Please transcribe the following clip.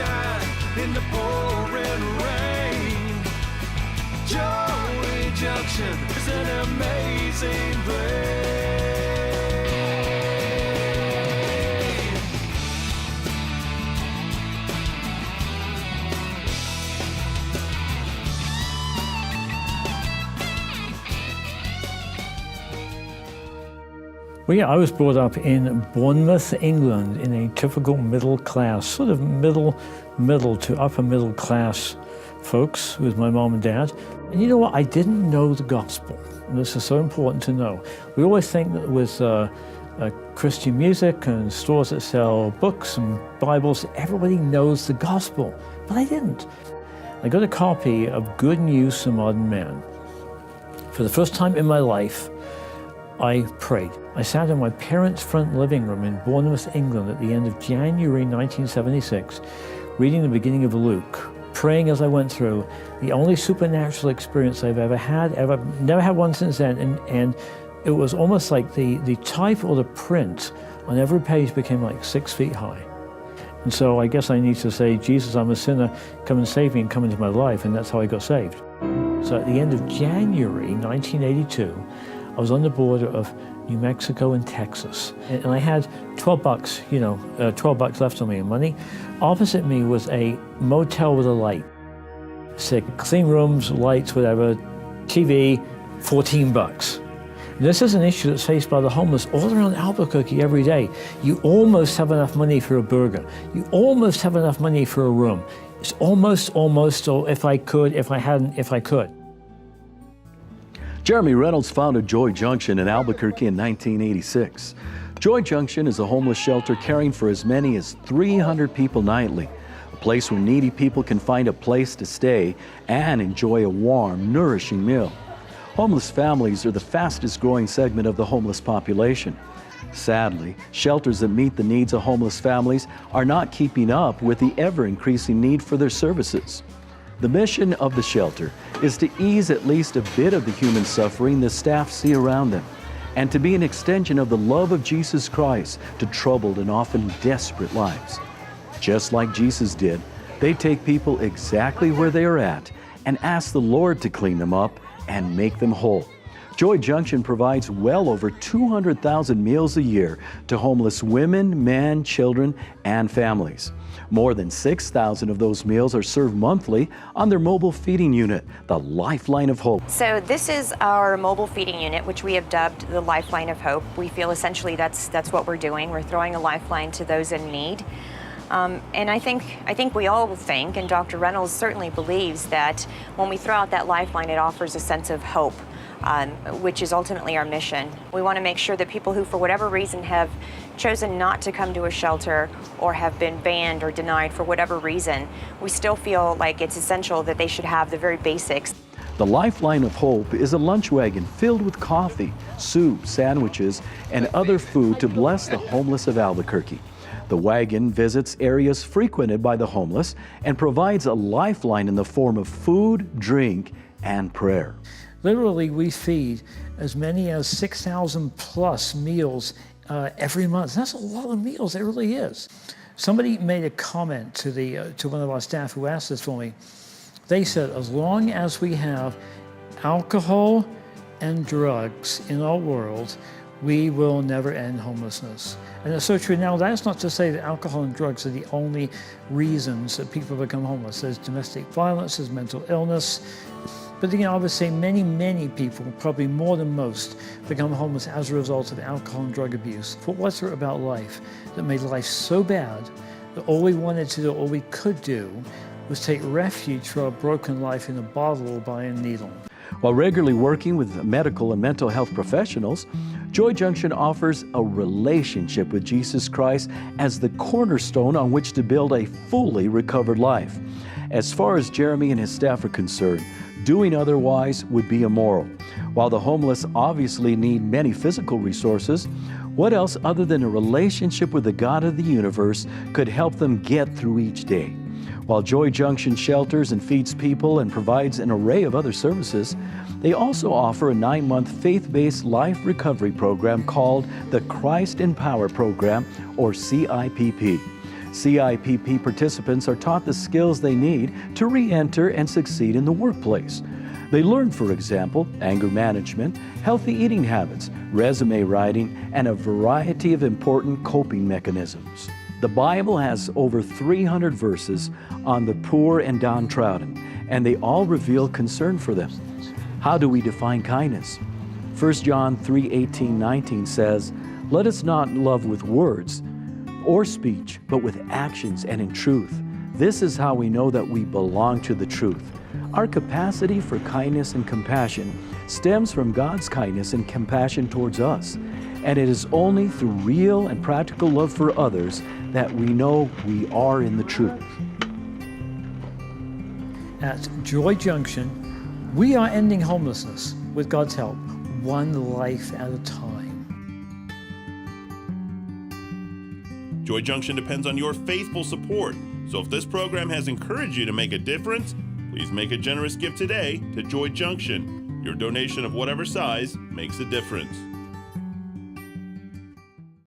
sunshine in the pouring rain. Joey Junction is an amazing place. Well, yeah, I was brought up in Bournemouth, England, in a typical middle class, sort of middle to upper middle class folks with my mom and dad. And you know what? I didn't know the gospel. And this is so important to know. We always think that with Christian music and stores that sell books and Bibles, everybody knows the gospel. But I didn't. I got a copy of Good News for Modern Man. For the first time in my life, I prayed. I sat in my parents' front living room in Bournemouth, England at the end of January 1976, reading the beginning of Luke, praying as I went through, the only supernatural experience I've ever had, never had one since then, and it was almost like the type or the print on every page became like 6 feet high. And so I guess I need to say, Jesus, I'm a sinner, come and save me and come into my life, and that's how I got saved. So at the end of January 1982, I was on the border of New Mexico and Texas, and I had 12 bucks, 12 bucks left on me in money. Opposite me was a motel with a light. Sick, clean rooms, lights, whatever, TV, 14 bucks. And this is an issue that's faced by the homeless all around Albuquerque every day. You almost have enough money for a burger. You almost have enough money for a room. It's almost, or if I could, if I hadn't, if I could. Jeremy Reynalds founded Joy Junction in Albuquerque in 1986. Joy Junction is a homeless shelter caring for as many as 300 people nightly, a place where needy people can find a place to stay and enjoy a warm, nourishing meal. Homeless families are the fastest growing segment of the homeless population. Sadly, shelters that meet the needs of homeless families are not keeping up with the ever-increasing need for their services. The mission of the shelter is to ease at least a bit of the human suffering the staff see around them, and to be an extension of the love of Jesus Christ to troubled and often desperate lives. Just like Jesus did, they take people exactly where they are at and ask the Lord to clean them up and make them whole. Joy Junction provides well over 200,000 meals a year to homeless women, men, children, and families. More than 6,000 of those meals are served monthly on their mobile feeding unit, the Lifeline of Hope. So this is our mobile feeding unit, which we have dubbed the Lifeline of Hope. We feel essentially that's what we're doing. We're throwing a lifeline to those in need. And I think we all think, and Dr. Reynolds certainly believes, that when we throw out that lifeline, it offers a sense of hope, which is ultimately our mission. We want to make sure that people who, for whatever reason, have chosen not to come to a shelter or have been banned or denied for whatever reason, we still feel like it's essential that they should have the very basics. The Lifeline of Hope is a lunch wagon filled with coffee, soup, sandwiches, and other food to bless the homeless of Albuquerque. The wagon visits areas frequented by the homeless and provides a lifeline in the form of food, drink, and prayer. Literally, we feed as many as 6,000 plus meals every month. That's a lot of meals, it really is. Somebody made a comment to one of our staff who asked this for me. They said, as long as we have alcohol and drugs in our world, we will never end homelessness. And it's so true. Now, that's not to say that alcohol and drugs are the only reasons that people become homeless. There's domestic violence, there's mental illness. But I would say many people, probably more than most, become homeless as a result of alcohol and drug abuse. What was there about life that made life so bad that all we wanted to do, all we could do, was take refuge for our broken life in a bottle or by a needle? While regularly working with medical and mental health professionals, Joy Junction offers a relationship with Jesus Christ as the cornerstone on which to build a fully recovered life. As far as Jeremy and his staff are concerned, doing otherwise would be immoral. While the homeless obviously need many physical resources, what else other than a relationship with the God of the universe could help them get through each day? While Joy Junction shelters and feeds people and provides an array of other services, they also offer a 9-month faith-based life recovery program called the Christ in Power Program, or CIPP. CIPP participants are taught the skills they need to re-enter and succeed in the workplace. They learn, for example, anger management, healthy eating habits, resume writing, and a variety of important coping mechanisms. The Bible has over 300 verses on the poor and downtrodden, and they all reveal concern for them. How do we define kindness? 1 John 3:18-19 says, "Let us not love with words or speech, but with actions and in truth. This is how we know that we belong to the truth." Our capacity for kindness and compassion stems from God's kindness and compassion towards us, and it is only through real and practical love for others that we know we are in the truth. At Joy Junction, we are ending homelessness with God's help, one life at a time. Joy Junction depends on your faithful support. So if this program has encouraged you to make a difference, please make a generous gift today to Joy Junction. Your donation of whatever size makes a difference.